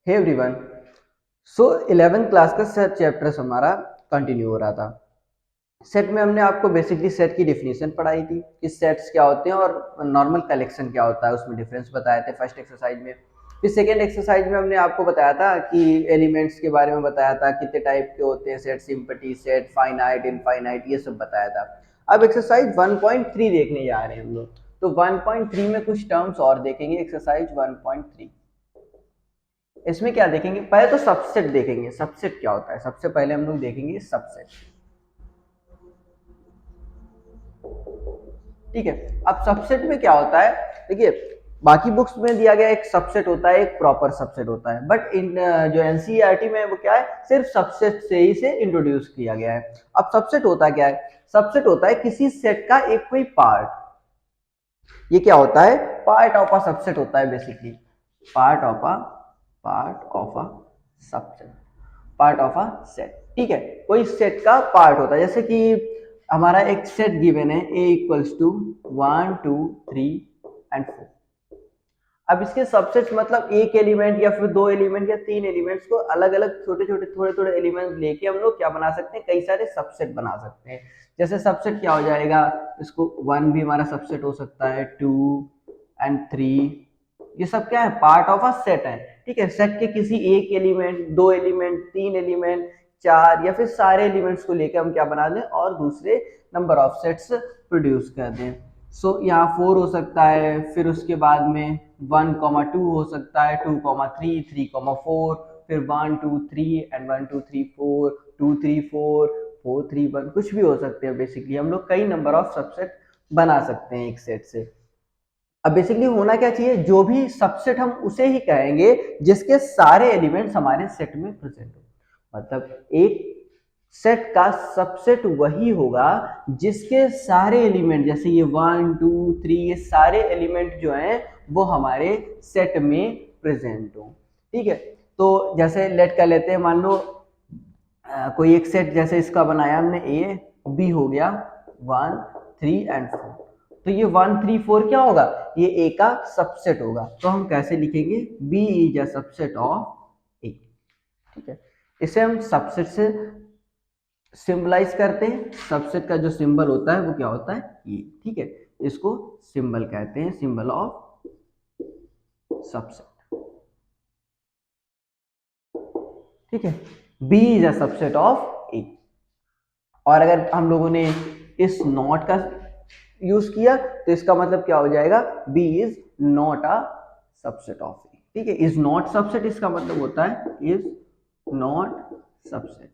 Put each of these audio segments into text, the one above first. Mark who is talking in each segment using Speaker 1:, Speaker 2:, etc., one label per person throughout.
Speaker 1: हे everyone. So 11th class का set chapter हमारा continue हो रहा था। सेट में हमने आपको बेसिकली सेट की डेफिनेशन पढ़ाई थी कि सेट्स क्या होते हैं और नॉर्मल कलेक्शन क्या होता है, उसमें डिफरेंस बताए थे फर्स्ट एक्सरसाइज में। फिर सेकेंड एक्सरसाइज में हमने आपको बताया था कि एलिमेंट्स के बारे में बताया था, कितने टाइप के होते हैं सेट, सिंपटी सेट, फाइनाइट, इनफाइनाइट, ये सब बताया था। अब एक्सरसाइज 1.3 देखने जा रहे हैं हम लोग। तो 1.3 में कुछ टर्म्स और देखेंगे। एक्सरसाइज 1.3 इसमें क्या देखेंगे, पहले तो सबसेट देखेंगे। सबसेट क्या होता है, सबसे पहले हम लोग देखेंगे सबसेट। ठीक है। अब सबसेट में क्या होता है, देखिए बाकी बुक्स में दिया गया एक सबसेट होता है, एक प्रॉपर सबसेट होता है, बट इन जो एनसीईआरटी में वो क्या है, सिर्फ सबसेट से ही से इंट्रोड्यूस किया गया है। अब सबसेट होता क्या है, सबसेट होता है किसी सेट का एक कोई पार्ट। ये क्या होता है, पार्ट ऑफ अ सबसेट होता है basically. Part of a subset, part of a set. ठीक है, कोई सेट का पार्ट होता है। जैसे कि हमारा एक सेट गिवन है, ए इक्वल्स टू 1 2 3 एंड 4। अब इसके सबसेट्स मतलब एक एलिमेंट या फिर दो एलिमेंट या तीन एलिमेंट्स को अलग अलग छोटे छोटे थोड़े थोड़े एलिमेंट्स लेके हम लोग क्या बना सकते हैं, कई सारे सबसेट बना सकते हैं। जैसे सबसेट क्या हो जाएगा, इसको 1 भी हमारा सबसेट हो सकता है, 2 एंड 3, ये सब क्या है, पार्ट ऑफ अ सेट है। ठीक है, सेट के किसी एक एलिमेंट, दो एलिमेंट, तीन एलिमेंट, चार या फिर सारे एलिमेंट्स को लेकर हम क्या बना दें और दूसरे नंबर ऑफ सेट्स प्रोड्यूस कर दें। सो यहाँ 4 हो सकता है, फिर उसके बाद में 1, 2 हो सकता है, 2, 3, 3, 4, फिर 1, 2, 3 एंड 1, 2, 3, 4, 2, 3, 4, 4, 3, 1, कुछ भी हो सकते हैं। बेसिकली हम लोग कई नंबर ऑफ सबसेट बना सकते हैं एक सेट से। अब बेसिकली होना क्या चाहिए, जो भी सबसेट हम उसे ही कहेंगे जिसके सारे एलिमेंट्स हमारे सेट में प्रेजेंट हो। मतलब एक सेट का सबसेट वही होगा जिसके सारे एलिमेंट, जैसे ये 1, 2, 3, ये सारे एलिमेंट जो हैं वो हमारे सेट में प्रेजेंट हो। ठीक है, तो जैसे लेट कर लेते हैं, मान लो कोई एक सेट जैसे इसका बनाया हमने, ए बी हो गया, 1, 3 एंड 4। तो ये 1, 3, 4 क्या होगा, ये ए का सबसेट होगा। तो हम कैसे लिखेंगे, B is a subset of A. ठीक है, इसे हम सबसेट से सिंबलाइज करते हैं। सबसेट का जो सिंबल होता है वो क्या होता है, ये। ठीक है, इसको सिंबल कहते हैं, सिंबल ऑफ सबसेट। ठीक है, B is a subset of A. और अगर हम लोगों ने इस नॉट का यूज किया तो इसका मतलब क्या हो जाएगा, B is not a subset of A. ठीक है, इज नॉट सबसेट इसका मतलब होता है इज नॉट सबसेट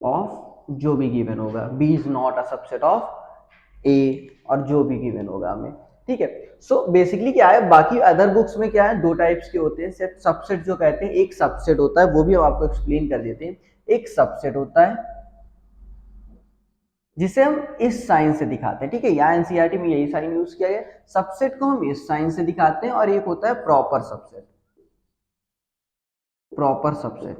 Speaker 1: ऑफ जो भी गिवन होगा। B is not a subset of A, और जो भी गिवन होगा हमें। ठीक है, सो बेसिकली क्या है, बाकी अदर बुक्स में क्या है, दो टाइप्स के होते हैं सेट। सबसेट जो कहते हैं, एक सबसेट होता है, वो भी हम आपको एक्सप्लेन कर देते हैं। एक सबसेट होता है जिसे हम इस साइन से दिखाते हैं। ठीक है, यहाँ एनसीईआरटी में यही साइन यूज किया गया, सबसेट को हम इस साइन से दिखाते हैं। और एक होता है प्रॉपर सबसेट, प्रॉपर सबसेट।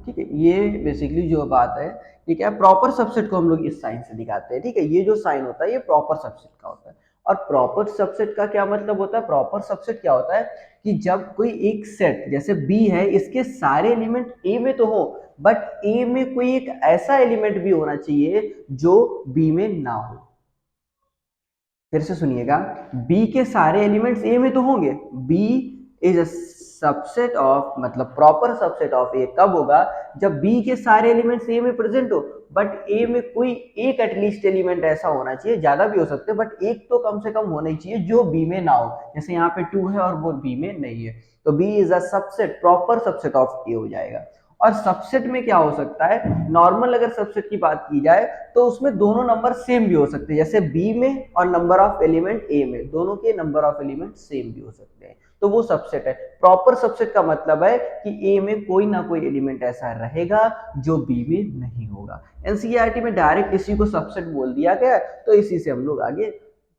Speaker 1: ठीक है, ये बेसिकली जो बात है, ये क्या है, प्रॉपर सबसेट को हम लोग इस साइन से दिखाते हैं। ठीक है, ये जो साइन होता है ये प्रॉपर सबसेट का होता है। और प्रॉपर सबसेट का क्या मतलब होता है, प्रॉपर सबसेट क्या होता है कि जब कोई एक सेट जैसे बी है, इसके सारे एलिमेंट ए में तो हो, बट ए में कोई एक ऐसा एलिमेंट भी होना चाहिए जो बी में ना हो। फिर से सुनिएगा, बी के सारे एलिमेंट्स ए में तो होंगे। B is a subset of, मतलब प्रॉपर सबसेट ऑफ ए कब होगा, जब बी के सारे एलिमेंट्स ए में प्रेजेंट हो, बट ए में कोई एक एटलीस्ट एलिमेंट ऐसा होना चाहिए, ज्यादा भी हो सकते हैं बट एक तो कम से कम होना चाहिए जो बी में ना हो। जैसे यहाँ पे 2 है और वो बी में नहीं है, तो B is a subset, proper subset of A हो जाएगा। और सबसेट में क्या हो सकता है, नॉर्मल अगर सबसेट की बात की जाए तो उसमें दोनों नंबर सेम भी हो सकते हैं। जैसे बी में और नंबर ऑफ एलिमेंट ए में, दोनों के नंबर ऑफ एलिमेंट सेम भी हो सकते हैं, तो वो सबसेट है। प्रॉपर सबसेट का मतलब है कि ए में कोई ना कोई एलिमेंट ऐसा रहेगा जो बी में नहीं होगा। एनसीईआरटी में डायरेक्ट इसी को सबसेट बोल दिया गया, तो इसी से हम लोग आगे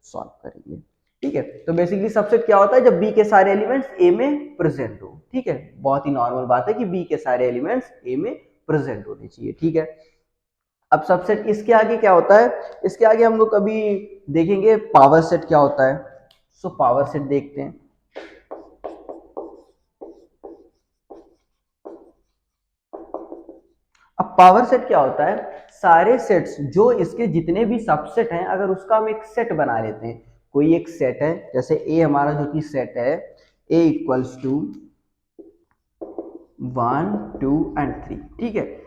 Speaker 1: सॉल्व करेंगे। ठीक है, तो बेसिकली सबसेट क्या होता है, जब बी के सारे एलिमेंट्स ए में प्रेजेंट हो। ठीक है, बहुत ही नॉर्मल बात है कि बी के सारे एलिमेंट्स ए में प्रेजेंट होने चाहिए। ठीक है, अब सबसेट इसके आगे क्या होता है, इसके आगे हम लोग कभी देखेंगे पावर सेट क्या होता है। सो पावर सेट देखते हैं। अब पावर सेट क्या होता है, सारे सेट्स जो इसके जितने भी सबसेट हैं, अगर उसका हम एक सेट बना लेते हैं, कोई एक सेट है, जैसे ए हमारा जो कि सेट है, ए इक्वल्स टू 1 2 एंड 3, ठीक है।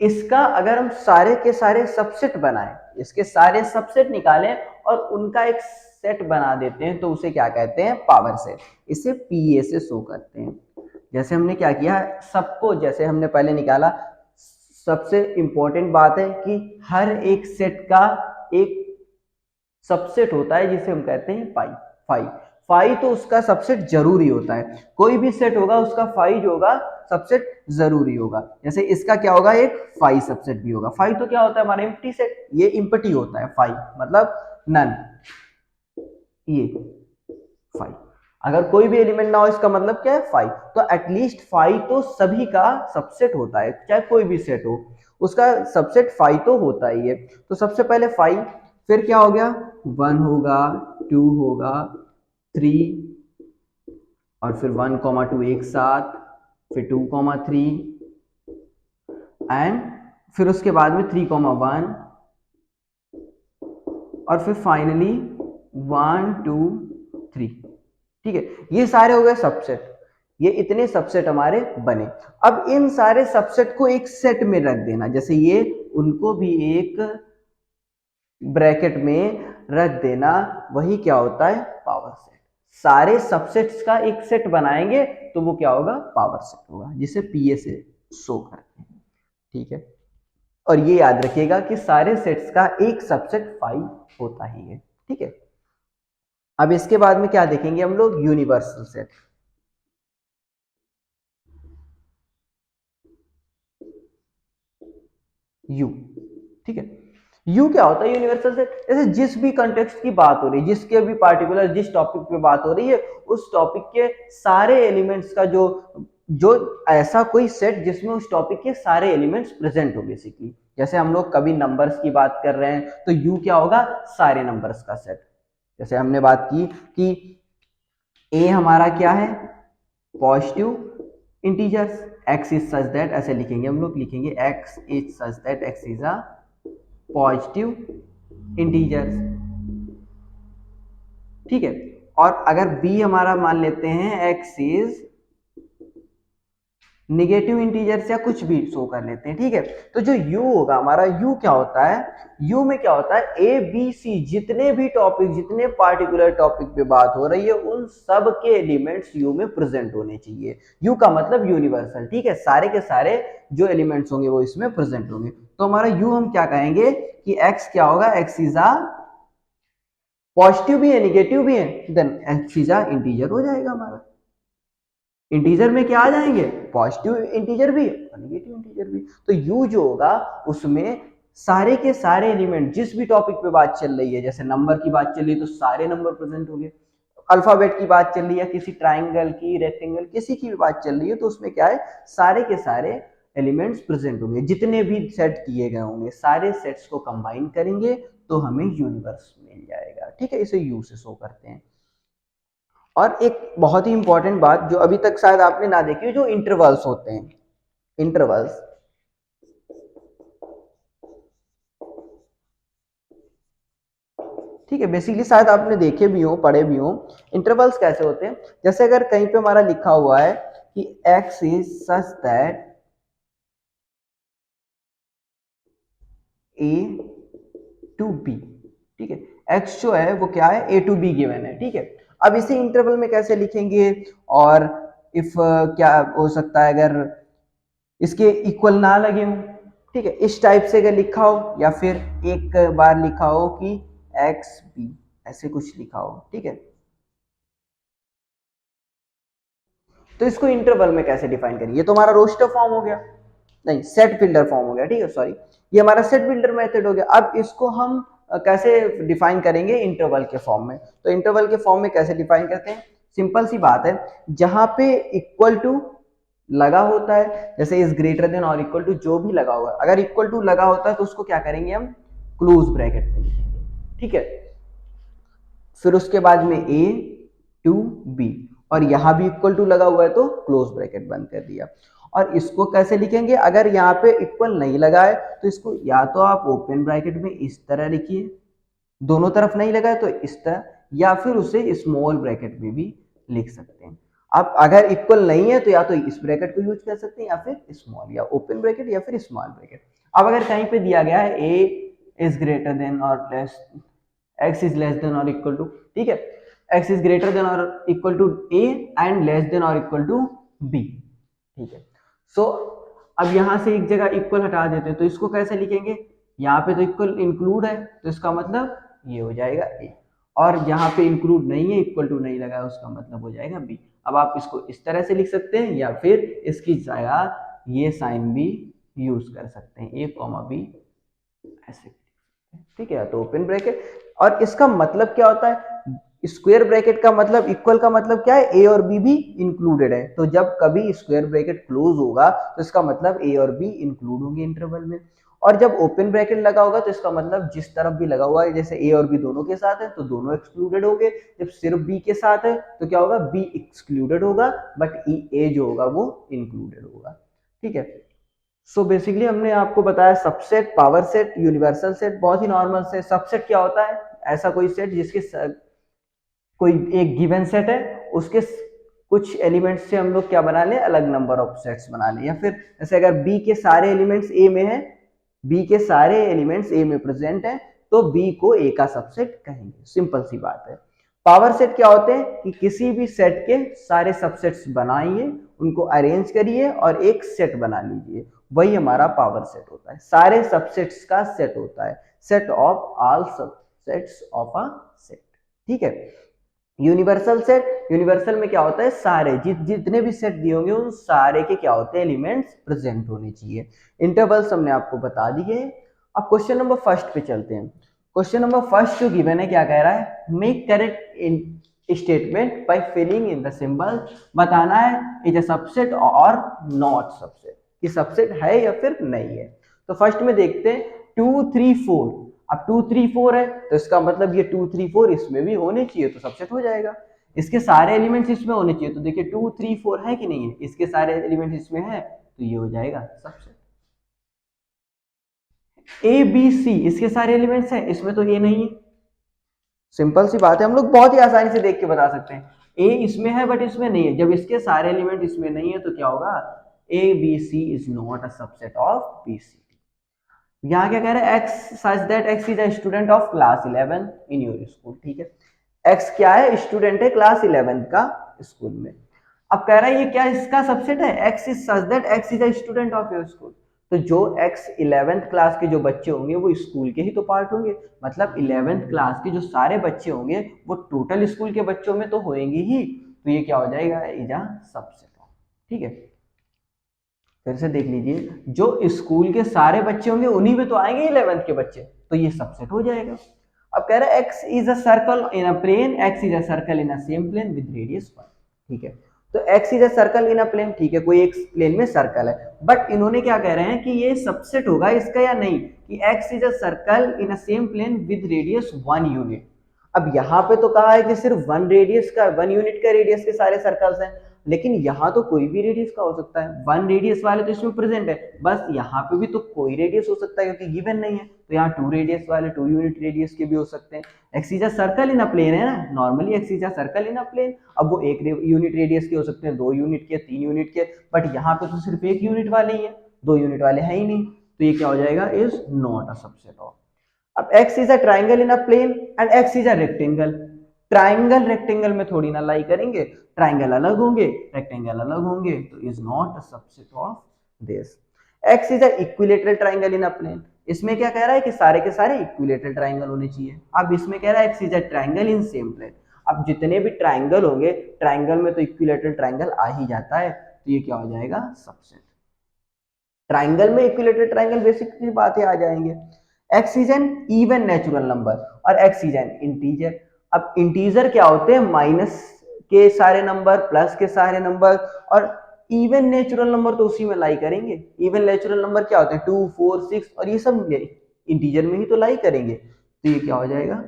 Speaker 1: इसका अगर हम सारे के सारे सबसेट बनाएं, इसके सारे सबसेट निकालें और उनका एक सेट बना देते हैं, तो उसे क्या कहते हैं, पावर सेट। इसे पीए से शो करते हैं। जैसे हमने क्या किया, सबको जैसे हमने पहले निकाला, सबसे इंपॉर्टेंट बात है कि हर एक सेट का एक सबसेट होता है जिसे हम कहते हैं पाई। फाई फाई तो उसका सबसेट जरूरी होता है, कोई भी सेट होगा उसका फाई जो होगा सबसेट जरूरी होगा। जैसे इसका क्या होगा, एक फाई सबसेट भी होगा। फाई तो क्या होता है, हमारा एम्प्टी सेट, ये एम्प्टी होता है फाई, मतलब नन, ये फाई। अगर कोई भी एलिमेंट ना हो इसका मतलब क्या है, फाई। तो एटलीस्ट फाई तो सभी का सबसेट होता है, चाहे कोई भी सेट हो उसका सबसेट फाई तो होता ही है। तो सबसे पहले फाई, फिर क्या हो गया, 1 होगा, 2 होगा, 3, और फिर 1, 2 एक साथ, फिर 2, 3, एंड फिर उसके बाद में 3, 1, और फिर फाइनली 1, 2, 3, ठीक है। ये सारे हो गए सबसेट, ये इतने सबसेट हमारे बने। अब इन सारे सबसेट को एक सेट में रख देना, जैसे ये, उनको भी एक ब्रैकेट में रख देना, वही क्या होता है, पावर सेट। सारे सबसेट्स का एक सेट बनाएंगे तो वो क्या होगा, पावर सेट होगा, जिसे पीए से शो करते हैं, ठीक है। और ये याद रखिएगा कि सारे सेट्स का एक सबसेट फाई होता ही है, ठीक है। अब इसके बाद में क्या देखेंगे हम लोग, यूनिवर्सल सेट। यू, ठीक है। यू क्या होता है, यूनिवर्सल सेट। जैसे जिस भी कंटेक्स्ट की बात हो रही है, जिसके भी पार्टिकुलर जिस टॉपिक पे बात हो रही है, उस टॉपिक के सारे एलिमेंट्स का जो जो ऐसा कोई सेट जिसमें उस टॉपिक के सारे एलिमेंट्स प्रेजेंट हो बेसिकली। जैसे हम लोग कभी नंबर्स की बात कर रहे हैं तो यू क्या होगा, सारे नंबर्स का सेट। जैसे हमने बात की कि ए हमारा क्या है, positive integers, x is such that, ऐसे लिखेंगे हम लोग, लिखेंगे x is such that x is a positive integers, ठीक है। और अगर b हमारा मान लेते हैं x इज निगेटिव इंटीजर्स या कुछ भी शो कर लेते हैं, ठीक है। तो जो u होगा हमारा, u क्या होता है, u में क्या होता है, ए बी सी जितने भी टॉपिक, जितने पार्टिकुलर टॉपिक पे बात हो रही है, उन सब के एलिमेंट्स u में प्रेजेंट होने चाहिए। u का मतलब यूनिवर्सल, ठीक है, सारे के सारे जो एलिमेंट्स होंगे वो इसमें प्रेजेंट होंगे। तो हमारा u हम क्या कहेंगे कि x क्या होगा, x इज अ पॉजिटिव भी है निगेटिव भी है, then x is a integer हो जाएगा हमारा। इंटीजर में क्या आ जाएंगे, पॉजिटिव इंटीजर भी और निगेटिव इंटीजर भी। तो यू जो होगा उसमें सारे के सारे एलिमेंट, जिस भी टॉपिक पे बात चल रही है, जैसे नंबर की बात चल रही है तो सारे नंबर प्रेजेंट होंगे, अल्फाबेट की बात चल रही है, किसी ट्राइंगल की, रेक्टेंगल, किसी की भी बात चल रही है, तो उसमें क्या है, सारे के सारे एलिमेंट्स प्रेजेंट होंगे, जितने भी सेट किए गए होंगे, सारे सेट्स को कंबाइन करेंगे तो हमें यूनिवर्स मिल जाएगा, ठीक है। इसे यू से शो करते हैं। और एक बहुत ही इंपॉर्टेंट बात जो अभी तक शायद आपने ना देखी हो, जो इंटरवल्स होते हैं, इंटरवल्स, ठीक है, बेसिकली शायद आपने देखे भी हो, पढ़े भी हो। इंटरवल्स कैसे होते हैं, जैसे अगर कहीं पे हमारा लिखा हुआ है कि x is such that a to b, ठीक है, x जो है वो क्या है, a टू b गिवन है, ठीक है। अब इसे इंटरवल में कैसे लिखेंगे, और इफ क्या हो सकता है अगर इसके इक्वल ना लगे हो, ठीक है, इस टाइप से अगर लिखा हो, या फिर एक बार लिखा हो कि एक्स बी, ऐसे कुछ लिखा हो, ठीक है। तो इसको इंटरवल में कैसे डिफाइन करेंगे, ये तो हमारा रोस्टर फॉर्म हो गया, नहीं सेट बिल्डर फॉर्म हो गया, ठीक है, सॉरी, ये हमारा सेट बिल्डर मेथड हो गया। अब इसको हम कैसे डिफाइन करेंगे, इंटरवल के फॉर्म में। तो इंटरवल के फॉर्म में कैसे डिफाइन करते हैं, सिंपल सी बात है, जहां पे इक्वल टू लगा होता है, जैसे is greater than or equal to जो भी लगा हुआ है, अगर इक्वल टू लगा होता है तो उसको क्या करेंगे हम, क्लोज ब्रैकेट में लिखेंगे, ठीक है। फिर उसके बाद में ए टू बी, और यहां भी इक्वल टू लगा हुआ है तो क्लोज ब्रैकेट बंद कर दिया। और इसको कैसे लिखेंगे, अगर यहाँ पे इक्वल नहीं लगा है तो इसको या तो आप ओपन ब्रैकेट में इस तरह लिखिए, दोनों तरफ नहीं लगा है तो इस तरह, या फिर उसे स्मॉल ब्रैकेट में भी लिख सकते हैं। आप अगर इक्वल नहीं है तो या तो इस ब्रैकेट को यूज कर सकते हैं या फिर स्मॉल, या ओपन ब्रैकेट या फिर स्मॉल ब्रैकेट। अब अगर कहीं पे दिया गया है A is greater than or less, x is less than or equal to, ठीक है, x is greater than or equal to A and less than or equal to B, ठीक है। सो अब यहां से एक जगह इक्वल हटा देते हैं तो इसको कैसे लिखेंगे, यहाँ पे तो इक्वल इंक्लूड है तो इसका मतलब ये हो जाएगा ए, और यहाँ पे इंक्लूड नहीं है, इक्वल टू नहीं लगा है, उसका मतलब हो जाएगा बी। अब आप इसको इस तरह से लिख सकते हैं या फिर इसकी जगह ये साइन भी यूज कर सकते हैं, ए कॉमा बी ऐसे, ठीक है। तो ओपन ब्रैकेट, और इसका मतलब क्या होता है, स्क्वायर ब्रैकेट का मतलब, इक्वल का मतलब क्या है, ए और बी भी इंक्लूडेड है, तो जब कभी स्क्वायर ब्रैकेट क्लोज होगा तो इसका मतलब ए और बी इंक्लूड होंगे इंटरवल में, और जब ओपन ब्रैकेट लगा होगा तो इसका मतलब जिस तरफ भी लगा हुआ है, जैसे ए और बी दोनों के साथ है तो दोनों एक्सक्लूडेड होंगे, जब सिर्फ बी के साथ है तो क्या होगा, बी एक्सक्लूडेड होगा बट ए जो होगा वो इंक्लूडेड होगा, ठीक है। सो बेसिकली हमने आपको बताया subset, power set, universal set, बहुत ही नॉर्मल से। सबसेट क्या होता है, ऐसा कोई सेट जिसके कोई एक गिवन सेट है, उसके कुछ एलिमेंट्स से हम लोग क्या बना लें, अलग नंबर ऑफ सेट्स बना लें, या फिर जैसे अगर बी के सारे एलिमेंट्स ए में है, बी के सारे एलिमेंट्स ए में प्रेजेंट है तो बी को ए का सबसेट कहेंगे, सिंपल सी बात है। पावर सेट क्या होते हैं कि किसी भी सेट के सारे सबसेट्स बनाइए, उनको अरेंज करिए और एक सेट बना लीजिए, वही हमारा पावर सेट होता है, सारे सबसेट्स का सेट होता है, set of all subsets of a set, ठीक है। यूनिवर्सल सेट, यूनिवर्सल में क्या होता है, सारे जितने भी सेट दिए होंगे उन सारे के क्या होते हैं, एलिमेंट्स प्रेजेंट होने चाहिए। इंटरवल्स हमने आपको बता दिए। अब क्वेश्चन नंबर फर्स्ट पे चलते हैं। क्वेश्चन नंबर फर्स्ट जो गिवन है क्या कह रहा है, make correct in statement by filling in the symbol, बताना है is a subset or not subset, कि सबसेट है या फिर नहीं है। तो फर्स्ट में देखते हैं 2 3 4, अब 2 3 4 है तो इसका मतलब ये 2 3 4 इसमें भी होने चाहिए तो सबसेट हो जाएगा, इसके सारे एलिमेंट्स इसमें होने चाहिए, तो देखिए 2 3 4 है कि नहीं है, इसके सारे एलिमेंट्स इसमें है तो ये हो जाएगा सबसेट। ए बी सी इसके सारे एलिमेंट्स हैं, इसमें तो ए नहीं है, सिंपल सी बात है, हम लोग बहुत ही आसानी से देख के बता सकते हैं, ए इसमें है बट इसमें नहीं है, जब इसके सारे एलिमेंट इसमें नहीं है तो क्या होगा, A B C is not a subset of B C. यहाँ क्या कह रहा है, x such that x is a student of class 11 in your school, ठीक है, एक्स क्या है, स्टूडेंट है क्लास 11 का स्कूल में। अब कह रहा है ये क्या इसका सबसेट है, x is such that x is a student of your school, तो जो एक्स 11th क्लास के जो बच्चे होंगे वो स्कूल के ही तो पार्ट होंगे, मतलब 11th क्लास के जो सारे बच्चे होंगे वो टोटल स्कूल के बच्चों में तो होंगे ही, तो ये क्या हो जाएगा, इज अ सबसेट, ठीक है। फिर से देख लीजिए, जो स्कूल के सारे बच्चे होंगे उन्हीं में तो आएंगे 11th के बच्चे, तो ये सबसेट हो जाएगा। अब कह रहा है x is a circle in a plane, x is a circle in a same plane with radius 1, ठीक है। तो x is a circle in a plane, ठीक है, कोई एक प्लेन में सर्कल है, बट इन्होंने क्या कह रहे हैं कि ये सबसेट होगा इसका या नहीं, कि x is a circle in a same plane with radius 1 unit. अब यहाँ पे तो कहा है कि सिर्फ 1 रेडियस का, 1 यूनिट का रेडियस के सारे सर्कल्स हैं, लेकिन यहाँ तो कोई भी रेडियस का हो सकता है, 1 रेडियस वाले तो इसमें प्रेजेंट है, बस यहाँ पे भी तो कोई रेडियस हो सकता है क्योंकि गिवन नहीं है, तो यहाँ 2 रेडियस वाले 2 यूनिट रेडियस के भी हो सकते हैं। X is a circle in a plane है ना, normally x is a circle in a plane, अब वो 1 यूनिट रेडियस के हो सकते हैं, 2 यूनिट के, 3 यूनिट के, बट यहाँ पे तो सिर्फ 1 यूनिट वाले ही है, 2 यूनिट वाले है ही नहीं, तो ये क्या हो जाएगा, is not a subset of. अब x is a triangle in a plane and x is a rectangle, triangle rectangle में थोड़ी ना लाई करेंगे, ट्राइंगल अलग होंगे रेक्टेंगल अलग होंगे, तो is not a subset of this. x is a equilateral triangle in a plane, इसमें क्या कह रहा है कि सारे के सारे इक्विलेटरल ट्राइंगल होने चाहिए, अब इसमें कह रहा है x is a triangle in same plane, अब जितने भी ट्राइंगल होंगे ट्राइंगल में तो इक्विलेटरल ट्राइंगल आ ही जाता है, तो ये क्या हो जाएगा, सबसेट। ट्राइंगल में इक्विलेटरल ट्राइंगल बेसिक बातें आ जाएंगे। X is an even natural number और एक्स इज एन इंटीजर। अब इंटीजर क्या होते हैं, माइनस के सारे नंबर, प्लस के सारे नंबर, और इवन नेचुरल नंबर तो उसी में लाई करेंगे। इवन नेचुरल नंबर क्या होते हैं, 2 4 6 और ये सब इंटीजर में ही तो लाई करेंगे, तो ये क्या हो जाएगा,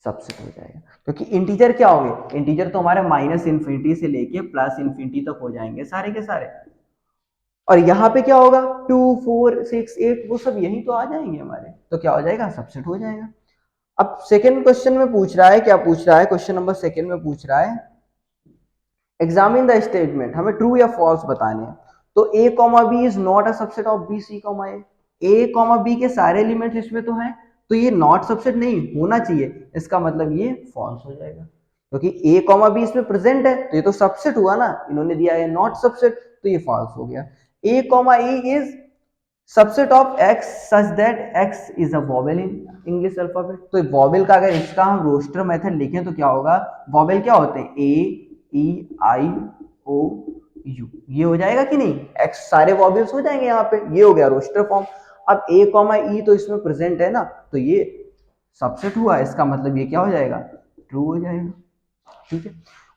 Speaker 1: सबसेट हो जाएगा, क्योंकि इंटीजर क्या होंगे, इंटीजर तो हमारे माइनस इन्फिनिटी से लेके प्लस इन्फिनिटी तक हो जाएंगे सारे के सारे, और यहाँ पे क्या होगा 2 4 6 8 वो सब यही तो आ जाएंगे हमारे, तो क्या हो जाएगा, सबसेट हो जाएगा। अब सेकंड क्वेश्चन में पूछ रहा है, क्या पूछ रहा है, क्वेश्चन नंबर सेकंड में पूछ रहा है एग्जामिन द स्टेटमेंट, हमें ट्रू या फॉल्स बताने हैं। तो a comma B is not a subset of B C comma A comma B के सारे एलिमेंट्स इसमें तो हैं, तो ये नॉट सबसेट नहीं होना चाहिए, इसका मतलब ये फॉल्स हो जाएगा, क्योंकि a कॉमा बी इसमें प्रेजेंट है तो ये तो सबसेट हुआ ना, इन्होंने दिया है नॉट सबसेट, तो ये फॉल्स हो गया। a comma A is subset of x such that x is a vowel in English alphabet, तो वॉवेल का अगर इसका हम रोस्टर मेथड लिखें तो क्या होगा, वॉवेल क्या होते हैं ए ई आई ओ यू, ये हो जाएगा कि नहीं, x सारे वॉवेल्स हो जाएंगे यहाँ पे, ये हो गया रोस्टर फॉर्म। अब a कॉमा ई तो इसमें प्रेजेंट है ना, तो ये सबसेट हुआ, इसका मतलब ये क्या हो जाएगा, ट्रू हो जाएगा। ठीक है,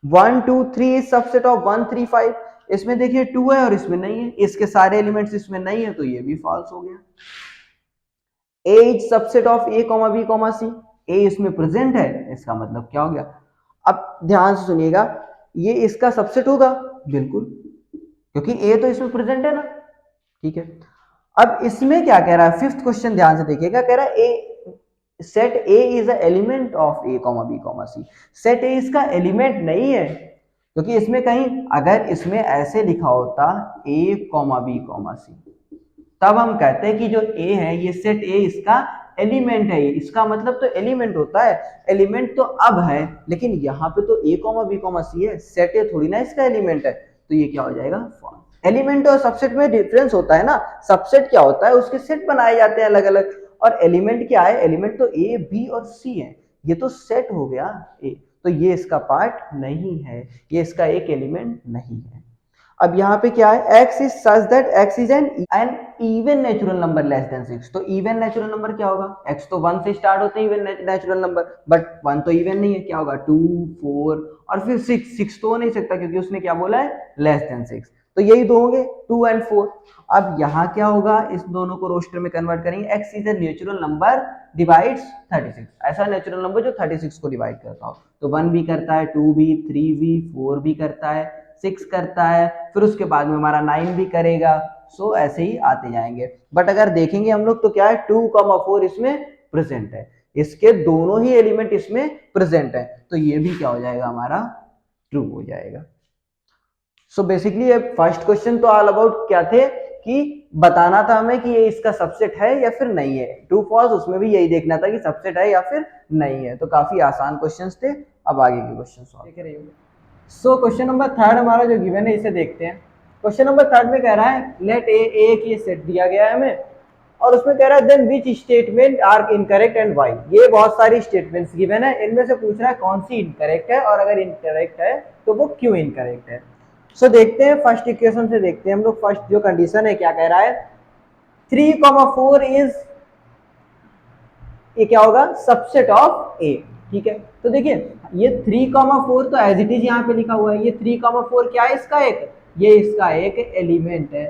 Speaker 1: 1 2 3 इज सबसेट ऑफ 1 3 5, इसमें देखिए 2 है और इसमें नहीं है, इसके सारे एलिमेंट्स इसमें नहीं है, तो ये भी फॉल्स हो गया। a is subset of a comma b comma c, a इसमें प्रेजेंट है, इसका मतलब क्या हो गया, अब ध्यान से सुनिएगा, ये इसका सबसेट होगा बिल्कुल, क्योंकि a तो इसमें प्रेजेंट है ना। ठीक है, अब इसमें क्या कह रहा है, फिफ्थ क्वेश्चन ध्यान से देखिएगा, कह रहा है a set a is a element of a comma b comma c, set a इसका एलिमेंट नहीं है, क्योंकि इसमें कहीं अगर इसमें ऐसे लिखा होता a comma b comma c, तब हम कहते हैं कि जो a है ये सेट a इसका एलिमेंट है, इसका मतलब तो एलिमेंट होता है, एलिमेंट तो अब है, लेकिन यहाँ पे तो a comma b comma c है, सेट a थोड़ी ना इसका एलिमेंट है, तो ये क्या हो जाएगा, फॉल्स। एलिमेंट और सबसेट में डिफरेंस होता है ना, सबसेट क्या होता है, उसके सेट बनाए जाते हैं अलग अलग, और एलिमेंट क्या है, एलिमेंट तो a b और c है, ये तो सेट हो गया a, तो ये इसका पार्ट नहीं है, ये इसका एक एलिमेंट नहीं है। अब यहाँ पे क्या है, x is such that x is an even natural number less than 6, तो इवन नेचुरल नंबर क्या होगा, x तो 1 से स्टार्ट होते हैं इवन नेचुरल नंबर, बट 1 तो इवन नहीं है, क्या होगा 2 4 और फिर 6 तो हो नहीं सकता, क्योंकि उसने क्या बोला है, लेस देन 6, तो यही दो होंगे 2 और 4। अब यहाँ क्या होगा, इस दोनों को रोस्टर में कन्वर्ट करेंगे, x is a natural number divides 36, ऐसा नेचुरल नंबर जो 36 को डिवाइड करता हो, तो 1 भी करता है, 2 भी, 3 भी, 4 भी करता है, 6 करता है, फिर उसके बाद में हमारा 9 भी करेगा, सो ऐसे ही आते जाएंगे। बट अगर देखेंगे हम लोग तो क्या है, 2,4 इसमें प्रेजेंट है, इसके दोनों ही एलिमेंट इसमें प्रेजेंट है, तो ये भी क्या हो जाएगा, हमारा ट्रू हो जाएगा। सो बेसिकली फर्स्ट क्वेश्चन तो ऑल अबाउट क्या थे, कि बताना था हमें कि ये इसका सबसेट है या फिर नहीं है, ट्रू फॉल्स, उसमें भी यही देखना था कि सबसेट है या फिर नहीं है, तो काफी आसान क्वेश्चंस थे। अब आगे के क्वेश्चन सॉल्व देख रहे हो। सो क्वेश्चन नंबर थर्ड हमारा जो गिवन है इसे देखते हैं। क्वेश्चन नंबर थर्ड में कह रहा है लेट ए एक ये सेट दिया गया है हमें, और उसमें कह रहा है then which statement are incorrect and why, ये बहुत सारी स्टेटमेंट्स गिवन है, इनमें से पूछ रहा है कौन सी इनकरेक्ट है, और अगर इनकरेक्ट है तो वो क्यों इनकरेक्ट है। सो देखते हैं फर्स्ट इक्वेशन से, देखते हैं हम लोग फर्स्ट जो कंडीशन है क्या कह रहा है, 3,4 इज, ये क्या होगा, सबसेट ऑफ ए। ठीक है, तो देखिए ये 3,4 तो एज इट इज यहाँ पे लिखा हुआ है, ये 3,4 क्या है, इसका एक, ये इसका एक एलिमेंट है।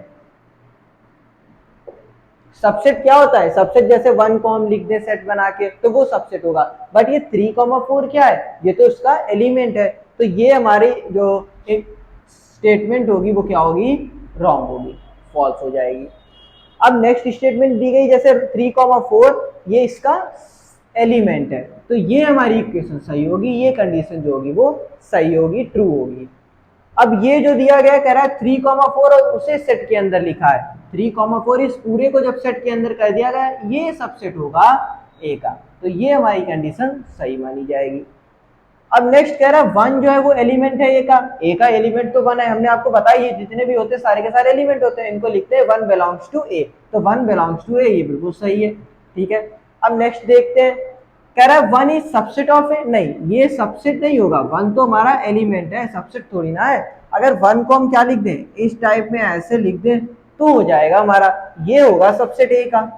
Speaker 1: सबसेट क्या होता है, सबसेट जैसे 1 को हम लिख दे सेट बना के तो वो सबसेट होगा, बट ये 3,4 क्या है, ये तो इसका एलिमेंट है, तो ये हमारी जो स्टेटमेंट होगी वो क्या होगी, रॉन्ग होगी, फॉल्स हो जाएगी। अब नेक्स्ट स्टेटमेंट दी गई जैसे 3,4 ये इसका एलिमेंट है, तो ये हमारी इक्वेशन सही होगी, ये कंडीशन जो होगी वो सही होगी, ट्रू होगी। अब ये जो दिया गया कह रहा है 3,4 और उसे सेट के अंदर लिखा है, 3,4 इस पूरे को जब सेट के अंदर कर दिया गया ये सबसेट होगा ए का, तो ये हमारी कंडीशन सही मानी जाएगी। अब नेक्स्ट कह रहा है 1 जो है वो एलिमेंट है ए का एलिमेंट तो 1 है, हमने आपको बताया ये जितने भी होते हैं सारे के सारे एलिमेंट होते हैं, इनको लिखते हैं 1 बिलोंग्स टू ए, तो 1 बिलोंग्स टू ए, ये बिल्कुल सही है। ठीक है, अब नेक्स्ट देखते हैं, कह रहा है 1 इज सबसेट ऑफ ए, नहीं ये सबसेट नहीं होगा, 1 तो हमारा एलिमेंट है, सबसेट थोड़ी ना है। अगर 1 को हम क्या लिख दें, इस टाइप में ऐसे लिख दें तो हो जाएगा हमारा, ये होगा सबसेट ए का,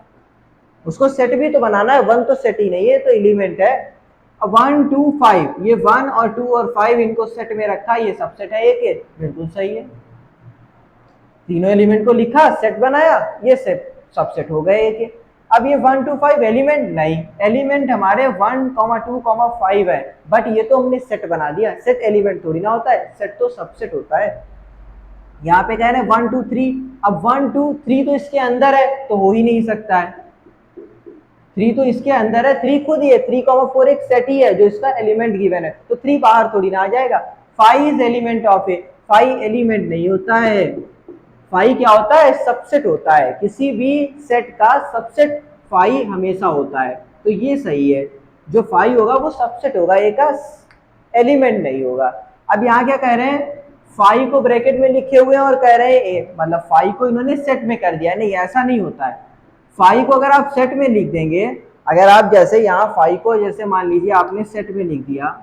Speaker 1: उसको सेट भी तो बनाना है, 1 तो सेट ही नहीं है, तो एलिमेंट है। 1 2 5 ये 1 और 2 और 5 इनको सेट में रखा, ये सबसेट है ए के, बिल्कुल सही है, तीनों एलिमेंट को लिखा सेट बनाया, ये सेट सबसेट हो गए ए के। अब ये 1 to 5 एलिमेंट नहीं, एलिमेंट हमारे 1, 2, 5 है, बट ये तो हमने सेट बना दिया, सेट एलिमेंट थोड़ी ना होता है, सेट तो सबसेट होता है। यहाँ पे कह रहे हैं 1 2 3, अब 1 2 3 तो इसके अंदर है तो हो ही नहीं सकता है, 3 तो इसके अंदर है, 3 खुद ही है, 3, 4 एक सेट ही है जो इसका एलिमेंट गिवन है, तो 3 बाहर थोड़ी ना आ जाएगा। 5 is element of A, 5 element नहीं होता है, 5 क्या होता है, सबसेट होता है, किसी भी सेट का सबसेट 5 हमेशा होता है, तो ये सही है, जो 5 होगा वो सबसेट होगा, ए का एलिमेंट नहीं होगा। अब यहाँ क्या कह रहे हैं, 5 को ब्रैकेट में लिखे हुए हैं और कह रहे हैं ए, मतलब 5 को इन्होंने सेट में कर दिया, नहीं ऐसा नहीं होता है, 5 को अगर आप सेट में लिख देंगे, अगर आप जैसे यहाँ 5 को जैसे मान लीजिए आपने सेट में लिख दिया,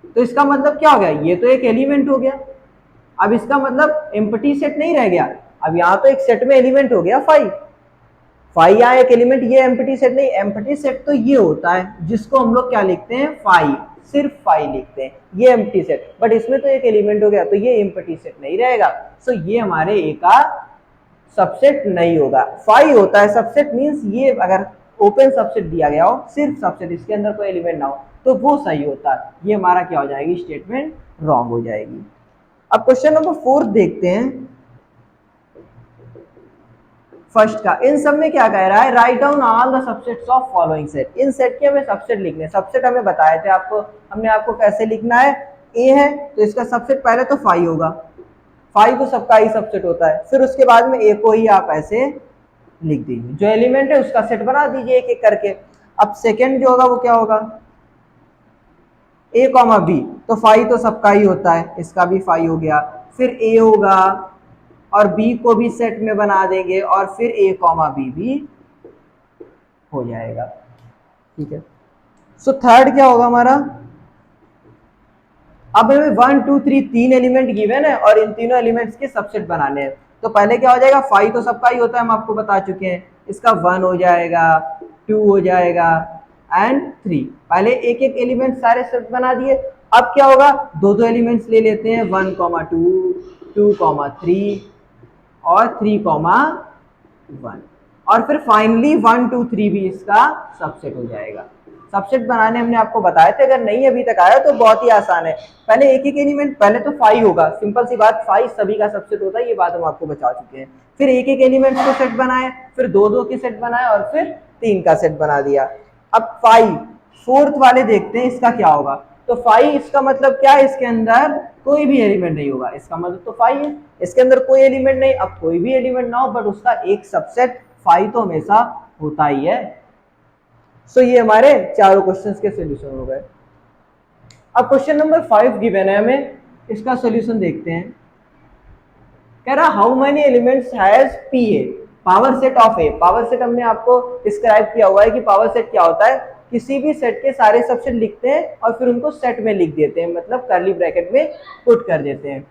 Speaker 1: तो इसका मतलब क्या हो गया, ये तो एक एलिमेंट हो गया, अब इसका मतलब एम्प्टी सेट नहीं रह गया, अब यहाँ तो एक सेट में एलिमेंट हो गया 5, 5 यहाँ एक एलिमेंट, ये एम्प्टी सेट नहीं, एम्प्टी सेट तो ये होता है जिसको हम लोग क्या लिखते हैं 5, सिर्फ 5 लिखते हैं, ये एम्प्टी सेट, बट इसमें तो एक एलिमेंट हो गया तो ये एम्प्टी सेट नहीं रहेगा, सो ये हमारे ए का सबसेट नहीं होगा। 5 होता है सबसेट, मींस ये अगर ओपन सबसेट दिया गया हो, सिर्फ सबसेट, इसके अंदर कोई एलिमेंट ना हो, तो वो सही होता है, ये हमारा क्या हो जाएगी, स्टेटमेंट रॉन्ग हो जाएगी। अब क्वेश्चन नंबर 4 देखते हैं, फर्स्ट का, इन सब में क्या कह रहा है, write down all the subsets of following set, in set के हमें सबसेट लिखने, सबसेट हमें बताए थे आपको, हमने आपको कैसे लिखना है, ए है तो इसका सबसेट पहले तो 5 होगा, 5 तो सबका ही सबसेट होता है, फिर उसके बाद में ए को ही आप ऐसे लिख दीजिए, जो एलिमेंट है उसका सेट बना दीजिए एक एक करके। अब सेकेंड जो होगा वो क्या होगा, ए कॉमा बी, तो 5 तो सबका ही होता है, इसका भी 5 हो गया, फिर ए होगा और बी को भी सेट में बना देंगे और फिर ए कॉमा बी भी हो जाएगा, ठीक है। सो थर्ड क्या होगा हमारा, अब हमें 1 2 3 तीन एलिमेंट गिवन है और इन तीनों एलिमेंट्स के सबसेट बनाने हैं, तो पहले क्या हो जाएगा, 5 तो सबका ही होता है, हम आपको बता चुके हैं, इसका 1 हो जाएगा, 2 हो जाएगा एंड 3, पहले एक एक एलिमेंट सारे सेट बना दिए। अब क्या होगा, दो दो एलिमेंट्स ले लेते हैं, 1 2 2 3 और 3 1, और फिर फाइनली 1 2 3 भी इसका सबसेट हो जाएगा। सबसेट बनाने हमने आपको बताए थे, अगर नहीं अभी तक आया तो बहुत ही आसान है, पहले एक एक एलिमेंट, पहले तो 5 होगा, सिंपल सी बात, 5 सभी का सबसेट होता है, ये बात हम आपको बता चुके हैं, फिर एक एक एलिमेंट को सेट बनाए, फिर दो दो के सेट बनाए और फिर 3 का सेट बना दिया। अब 5 फोर्थ वाले देखते हैं इसका क्या होगा, तो 5 इसका मतलब क्या है, इसके अंदर कोई भी एलिमेंट नहीं होगा, इसका मतलब तो 5 है, इसके अंदर कोई एलिमेंट नहीं, अब कोई भी एलिमेंट ना हो बट उसका एक सबसेट 5 तो हमेशा होता ही है। सो ये हमारे चारों क्वेश्चंस के सॉल्यूशन हो गए। अब क्वेश्चन नंबर 5 गिवन है हमें, इसका सॉल्यूशन देखते हैं। कह रहा how many elements has P A, power set of A, power set हमने आपको डिस्क्राइब किया हुआ है कि पावर सेट क्या होता है, किसी भी सेट के सारे सबसेट लिखते हैं और फिर उनको सेट में लिख देते हैं, मतलब कर्ली ब्रैकेट में पुट कर देते हैं।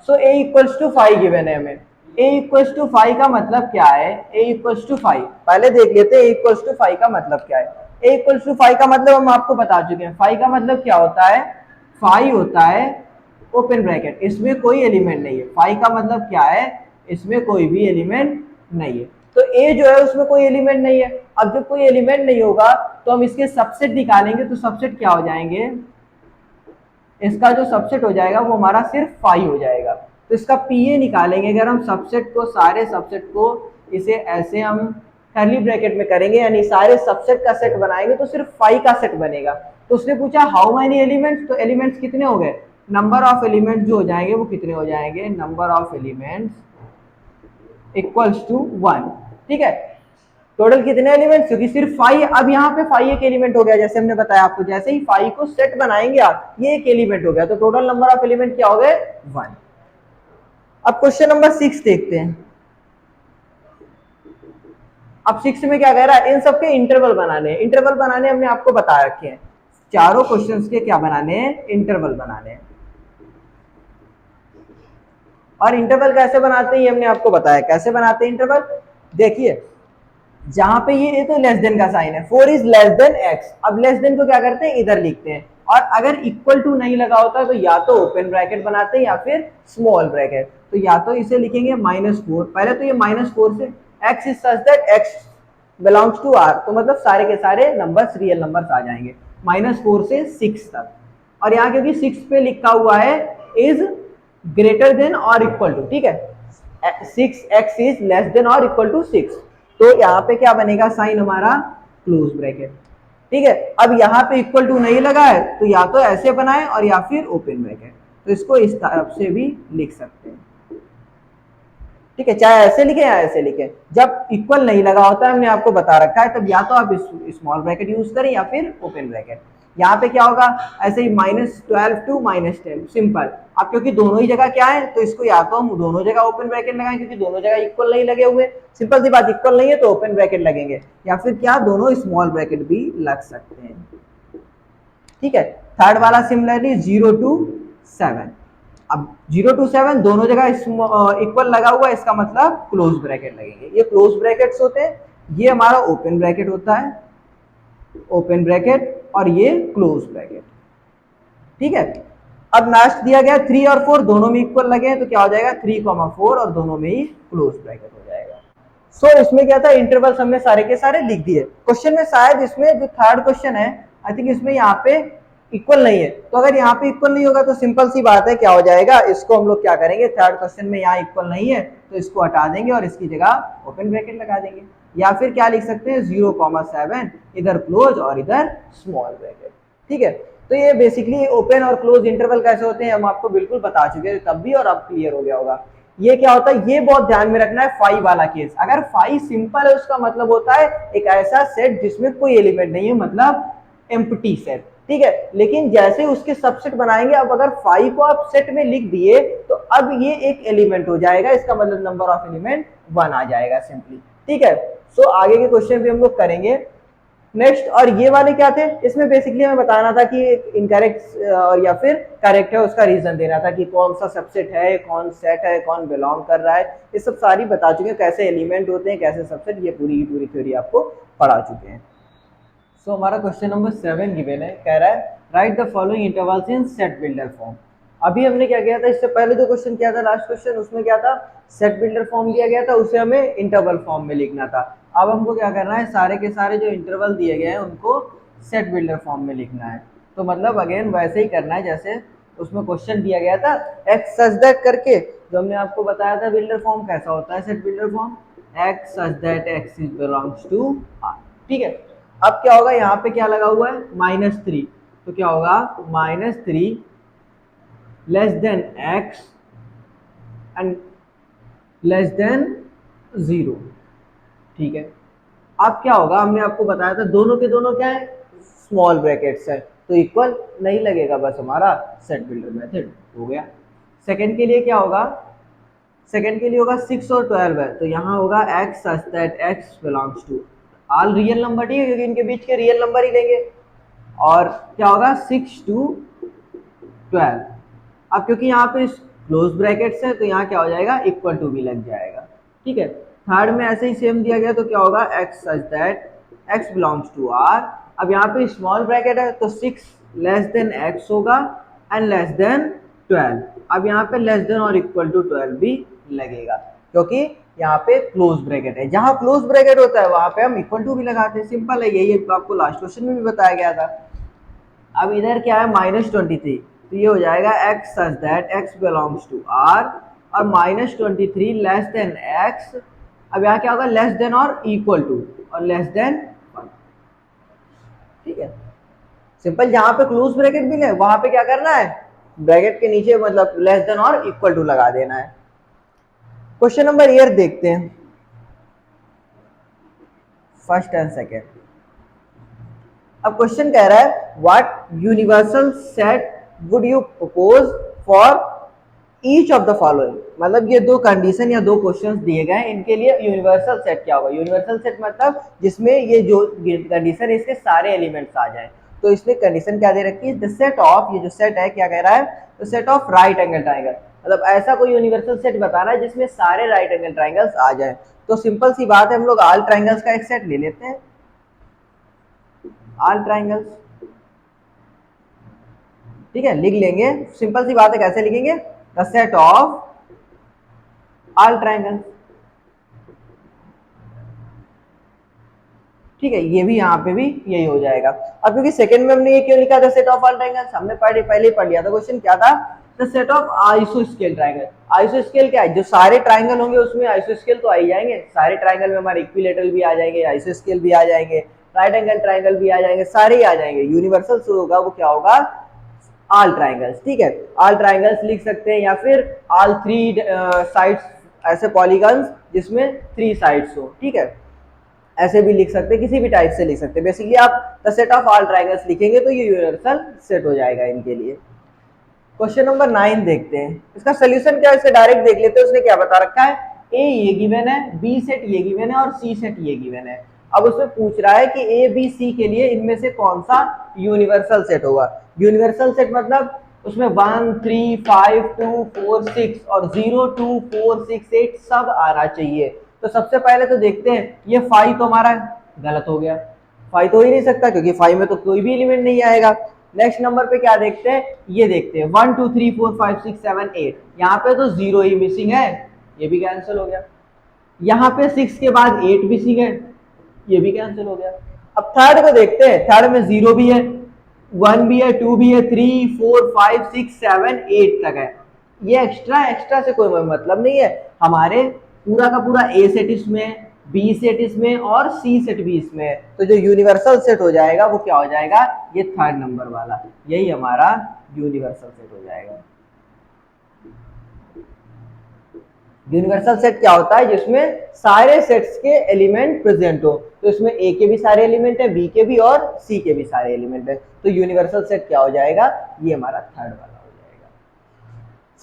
Speaker 1: सो a इक्वल्स टू 5 गिवन है हमें, a इक्वल्स टू 5 का मतलब क्या है, a इक्वल्स टू 5 पहले देख लेते हैं, a इक्वल्स टू 5 का मतलब क्या है। a इक्वल्स टू 5 का मतलब हम आपको बता चुके हैं, 5 का मतलब क्या होता है, 5 होता है ओपन ब्रैकेट, इसमें कोई एलिमेंट नहीं है, 5 का मतलब क्या है, इसमें कोई भी एलिमेंट नहीं है, तो a जो है उसमें कोई एलिमेंट नहीं है। अब जब कोई एलिमेंट नहीं होगा तो हम इसके सबसेट निकालेंगे, तो सबसेट क्या हो जाएंगे, इसका जो सबसेट हो जाएगा वो हमारा सिर्फ 5 हो जाएगा, तो इसका पीए निकालेंगे, अगर हम सबसेट को, सारे सबसेट को इसे ऐसे हम कर्ली ब्रैकेट में करेंगे, यानी सारे सबसेट का सेट बनाएंगे तो सिर्फ 5 का सेट बनेगा। तो उसने पूछा हाउ मेनी एलिमेंट्स, तो एलिमेंट्स कितने हो गए, नंबर ऑफ एलिमेंट्स जो हो जाएंगे वो कितने हो जाएंगे, number of elements equals to 1, ठीक है। टोटल कितने एलिमेंट्स, क्योंकि सिर्फ 5, अब यहाँ पे 5 एक एलिमेंट हो गया, जैसे हमने बताया आपको, जैसे ही 5 को सेट बनाएंगे आप, ये एक एलिमेंट हो गया, तो टोटल नंबर ऑफ एलिमेंट क्या हो गए 1। अब क्वेश्चन नंबर 6 देखते हैं। अब 6 में क्या कह रहा है, इन सबके इंटरवल बनाने हैं, इंटरवल बनाने हमने आपको बता रखे हैं, चारों क्वेश्चंस के क्या बनाने हैं, इंटरवल बनाने हैं। और इंटरवल कैसे बनाते हैं ये हमने आपको बताया, कैसे बनाते हैं इंटरवल, देखिए जहां पे ये तो लेस देन का साइन है, 4 इज लेस देन x, अब लेस देन को क्या करते हैं, इधर लिखते हैं, और अगर इक्वल टू नहीं लगा होता है तो या तो ओपन ब्रैकेट बनाते हैं या फिर स्मॉल ब्रैकेट, तो या तो इसे लिखेंगे -4, पहले तो ये -4 से x is such that x belongs to R, तो मतलब सारे के सारे नंबर्स रियल नंबर्स आ जाएंगे -4 से 6 तक। और यहाँ क्योंकि 6 पे लिखा हुआ है is greater than or equal to, ठीक है, 6x is less than or equal to 6, तो यहाँ पे क्या बनेगा साइन हमारा क्लोज ब्रैकेट, ठीक है। अब यहाँ पे इक्वल टू नहीं लगा है तो या तो ऐसे बनाए और या फिर ओपन ब्रैकेट, तो इसको इस तरफ से भी लिख सकते हैं, ठीक है, चाहे ऐसे लिखे या ऐसे लिखे। जब इक्वल नहीं लगा होता है, हमने आपको बता रखा है, तब या तो आप स्मॉल ब्रैकेट यूज करें या फिर ओपन ब्रैकेट। यहाँ पे क्या होगा, ऐसे ही -12 टू -10, सिंपल। अब क्योंकि दोनों ही जगह क्या है, तो इसको या तो हम दोनों जगह ओपन ब्रैकेट लगाएं, क्योंकि दोनों जगह इक्वल नहीं लगे हुए, सिंपल सी बात, इक्वल नहीं है तो ओपन ब्रैकेट लगेंगे, या फिर क्या दोनों स्मॉल ब्रैकेट भी लग सकते हैं, ठीक है। थर्ड वाला सिमिलरली 0 to 7, अब 0 to 7 दोनों जगह इक्वल लगा हुआ है, इसका मतलब क्लोज ब्रैकेट लगेंगे। ये क्लोज ब्रैकेट्स होते हैं, ये हमारा ओपन ब्रैकेट होता है, ओपन ब्रैकेट, और ये क्लोज ब्रैकेट, ठीक है। अब लास्ट दिया गया 3 और 4 दोनों में इक्वल लगे हैं, तो क्या हो जाएगा 3, 4 और दोनों में ही क्लोज ब्रैकेट हो जाएगा। सो इसमें क्या था, इंटरवल्स हमने सारे के सारे लिख दिए। क्वेश्चन में शायद इसमें जो थर्ड क्वेश्चन है, आई थिंक इसमें यहाँ पे इक्वल नहीं है, तो अगर यहाँ पे इक्वल नहीं होगा तो सिंपल सी बात है क्या हो जाएगा, इसको हम लोग क्या करेंगे, थर्ड क्वेश्चन में यहाँ इक्वल नहीं है तो इसको हटा देंगे और इसकी जगह ओपन ब्रैकेट लगा देंगे, या फिर क्या लिख सकते हैं 0,7 इधर क्लोज और इधर स्मॉल ब्रैकेट, ठीक है। तो ये बेसिकली ओपन और क्लोज इंटरवल कैसे होते हैं हम आपको बिल्कुल बता चुके हैं तब भी, और अब क्लियर हो गया होगा। ये क्या होता है, ये बहुत ध्यान में रखना है, फाई वाला केस। अगर फाई सिंपल है उसका मतलब होता है एक ऐसा सेट जिसमें कोई एलिमेंट नहीं है, मतलब एम्प्टी सेट, ठीक है। लेकिन जैसे उसके सबसेट बनाएंगे, अब अगर फाई को आप सेट में लिख दिए तो अब ये एक एलिमेंट हो जाएगा, इसका मतलब नंबर ऑफ एलिमेंट 1 आ जाएगा सिंपली, ठीक है। सो आगे के क्वेश्चन भी हम लोग करेंगे नेक्स्ट। और ये वाले क्या थे, इसमें बेसिकली हमें बताना था कि इनकरेक्ट और या फिर करेक्ट है, उसका रीजन देना था कि कौन सा सबसेट है, कौन सेट है, कौन बिलोंग कर रहा है, ये सब सारी बता चुके हैं, कैसे एलिमेंट होते हैं, कैसे सबसेट, ये पूरी की पूरी थ्योरी आपको पढ़ा चुके हैं। सो हमारा क्वेश्चन नंबर 7 गिवन है, कह रहा है right the following intervals in set builder form. अभी हमने क्या किया था, इससे पहले जो क्वेश्चन किया था लास्ट क्वेश्चन, उसमें क्या था, सेट बिल्डर फॉर्म दिया गया था, उसे हमें इंटरवल फॉर्म में लिखना था। अब हमको क्या करना है, सारे के सारे जो इंटरवल दिए गए हैं उनको सेट बिल्डर फॉर्म में लिखना है। तो मतलब अगेन वैसे ही करना है जैसे उसमें क्वेश्चन दिया गया था, एक्स सच दैट करके, जो हमने आपको बताया था बिल्डर फॉर्म कैसा होता है, set builder form x such that x is belongs to R, ठीक है। अब क्या होगा, यहाँ पे क्या लगा हुआ है -3, तो क्या होगा -3 less than x and less then 0, ठीक है। अब क्या होगा, हमने आपको बताया था दोनों के दोनों क्या है, स्मॉल ब्रैकेट्स है, तो इक्वल नहीं लगेगा, बस हमारा सेट बिल्डर मेथड हो गया। सेकंड के लिए क्या होगा, सेकंड के लिए होगा 6 और 12 है, तो यहाँ होगा x such that x belongs to all real number, ठीक है, क्योंकि इनके बीच के रियल नंबर ही लेंगे। और क्या होगा 6 to 12, अब क्योंकि यहाँ पे क्लोज ब्रैकेट्स है तो यहाँ क्या हो जाएगा, इक्वल टू भी लग जाएगा, ठीक है। थर्ड में ऐसे ही सेम दिया गया, तो क्या होगा x such that x belongs to R. अब यहाँ पे स्मॉल ब्रैकेट है तो 6 लेस देन एक्स होगा एंड लेस देन 12। अब यहाँ पे less than or equal to 12 भी लगेगा, क्योंकि यहाँ पे क्लोज ब्रैकेट है, जहां क्लोज ब्रैकेट होता है वहां पे हम इक्वल टू भी लगाते हैं, सिंपल है, यही आपको लास्ट क्वेश्चन में भी बताया गया था। अब इधर क्या है -23, तो ये हो जाएगा x such that x belongs to R, और -23 लेस देन एक्स, अब यहाँ क्या होगा less than or equal to, और लेस देन 1, ठीक है। सिंपल, जहां पे क्लोज ब्रैकेट भी है वहां पे क्या करना है, ब्रैकेट के नीचे मतलब less than or equal to लगा देना है। क्वेश्चन नंबर 8 देखते हैं, फर्स्ट एंड सेकेंड। अब क्वेश्चन कह रहा है what universal set would you propose for each of the following, मतलब ये दो कंडीशन या दो क्वेश्चंस दिए गए, इनके लिए यूनिवर्सल सेट क्या होगा। यूनिवर्सल सेट मतलब जिसमें ये जो कंडीशन है इसके सारे एलिमेंट्स आ जाए, तो इसमें कंडीशन क्या दे रखी है, द सेट ऑफ, ये जो सेट है क्या कह रहा है, the set of right angle triangle, मतलब ऐसा कोई यूनिवर्सल सेट बताना है जिसमें सारे राइट एंगल ट्राइंगल्स आ जाए। तो सिंपल सी बात है, हम लोग ऑल ट्राइंगल्स का एक सेट ले लेते हैं, ऑल ट्राइंगल्स, ठीक है, लिख लेंगे, सिंपल सी बात है, कैसे लिखेंगे, the set of all triangles, ठीक है, ये भी यहाँ पे भी यही हो जाएगा। अब क्योंकि सेकंड में हमने ये क्यों लिखा था सेट ऑफ ऑल ट्रायंगल्स, हमने पहले ही पढ़ लिया था। क्वेश्चन क्या था, द सेट ऑफ आइसोस्केल ट्रायंगल। आइसोस्केल क्या है, जो सारे ट्रायंगल होंगे उसमें आइसोस्केल तो आ ही जाएंगे, सारे ट्रायंगल में हमारे इक्विलेटरल भी आ जाएंगे, आइसोस्केल भी आ जाएंगे, राइट एंगल ट्रायंगल भी आ जाएंगे, सारे ही आ जाएंगे। यूनिवर्सल जो होगा वो क्या होगा, ऑल ट्रायंगल्स। ठीक है, ऑल ट्रायंगल्स लिख सकते हैं, या फिर ऑल थ्री साइड्स, ऐसे पॉलीगन्स जिसमें थ्री साइड्स हो। ठीक है, ऐसे भी लिख सकते हैं, किसी भी टाइप से लिख सकते हैं। बेसिकली आप the set of all triangles लिखेंगे तो ये यूनिवर्सल सेट हो जाएगा इनके लिए। क्वेश्चन नंबर 9 देखते हैं, इसका सोल्यूशन क्या है, इसे डायरेक्ट देख लेते हैं। उसने क्या बता रखा है, ए ये गिवन है, बी सेट ये गिवन है और सी सेट ये गिवन है। अब उसमें पूछ रहा है कि ए बी सी के लिए इनमें से कौन सा यूनिवर्सल सेट होगा। यूनिवर्सल सेट मतलब उसमें 1 3 5 2 4 6 और 0 2 4 6 8 सब आना चाहिए। तो सबसे पहले तो देखते हैं, ये 5 तो हमारा गलत हो गया, 5 तो हो ही नहीं सकता क्योंकि 5 में तो कोई भी एलिमेंट नहीं आएगा। नेक्स्ट नंबर पे क्या देखते हैं, ये देखते हैं 1 2 3 4 5 6 7 8, यहाँ पे तो 0 ही मिसिंग है, ये भी कैंसिल हो गया। यहाँ पे 6 के बाद 8 मिसिंग है, ये भी कैंसिल हो गया। अब थर्ड को देखते हैं, थर्ड में 0 भी है, 1 भी है, 2 भी है, 3 4 5 6 7 8 तक है। ये एक्स्ट्रा से कोई मतलब नहीं है, हमारे पूरा का पूरा ए सेट इसमें, बी सेट इसमें और सी सेट भी इसमें है। तो जो यूनिवर्सल सेट हो जाएगा वो क्या हो जाएगा, ये थर्ड नंबर वाला, यही हमारा यूनिवर्सल सेट हो जाएगा। यूनिवर्सल सेट क्या होता है, जिसमें सारे सेट्स के एलिमेंट प्रेजेंट हो। तो इसमें ए के भी सारे एलिमेंट है, बी के भी और सी के भी सारे एलिमेंट है। तो यूनिवर्सल सेट क्या हो जाएगा, ये हमारा थर्ड वाला हो जाएगा।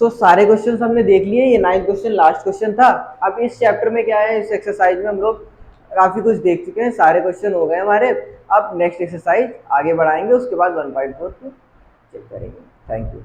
Speaker 1: सो सारे क्वेश्चन हमने देख लिए, ये 9th क्वेश्चन लास्ट क्वेश्चन था। अब इस चैप्टर में क्या है, इस एक्सरसाइज में हम लोग काफी कुछ देख चुके हैं, सारे क्वेश्चन हो गए हमारे। अब नेक्स्ट एक्सरसाइज आगे बढ़ाएंगे, उसके बाद 1.4 चेक करेंगे। Thank you.